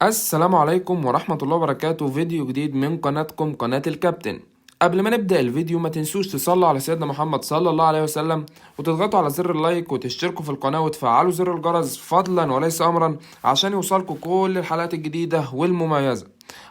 السلام عليكم ورحمة الله وبركاته. فيديو جديد من قناتكم قناة الكابتن. قبل ما نبدأ الفيديو ما تنسوش تصلوا على سيدنا محمد صلى الله عليه وسلم، وتضغطوا على زر اللايك وتشتركوا في القناة وتفعلوا زر الجرس فضلا وليس أمرا عشان يوصلكوا كل الحلقات الجديدة والمميزة.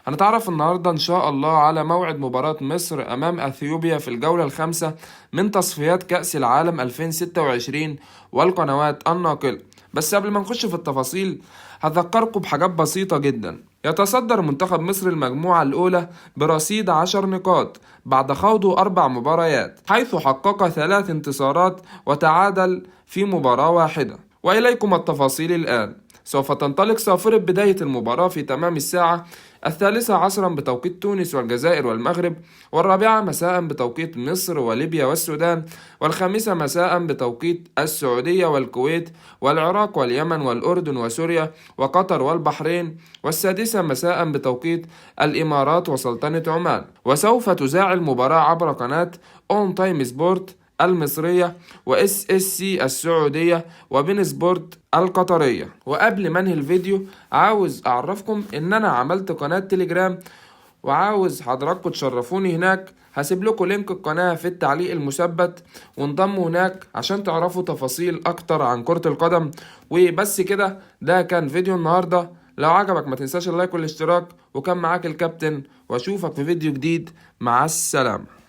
هنتعرف النهاردة إن شاء الله على موعد مباراة مصر أمام أثيوبيا في الجولة الخامسة من تصفيات كأس العالم 2026 والقنوات الناقلة. بس قبل ما نخش في التفاصيل هذكركم بحاجات بسيطة جدا. يتصدر منتخب مصر المجموعة الأولى برصيد 10 نقاط بعد خوضه 4 مباريات، حيث حقق 3 انتصارات وتعادل في مباراة واحدة. وإليكم التفاصيل الآن. سوف تنطلق صافرة بداية المباراة في تمام الساعة 13 بتوقيت تونس والجزائر والمغرب، 4 مساء بتوقيت مصر وليبيا والسودان، 5 مساء بتوقيت السعودية والكويت والعراق واليمن والأردن وسوريا وقطر والبحرين، 6 مساء بتوقيت الإمارات وسلطنة عمان. وسوف تذاع المباراة عبر قناة أون تايم سبورت المصرية وإس إس سي السعودية وبين سبورت القطرية. وقبل ما انهي الفيديو عاوز اعرفكم ان انا عملت قناة تليجرام، وعاوز حضراتكم تشرفوني هناك. هسيب لكم لينك القناة في التعليق المثبت، وانضموا هناك عشان تعرفوا تفاصيل اكتر عن كرة القدم. وبس كده، ده كان فيديو النهاردة. لو عجبك ما تنساش اللايك والاشتراك، وكان معاك الكابتن، واشوفك في فيديو جديد. مع السلامة.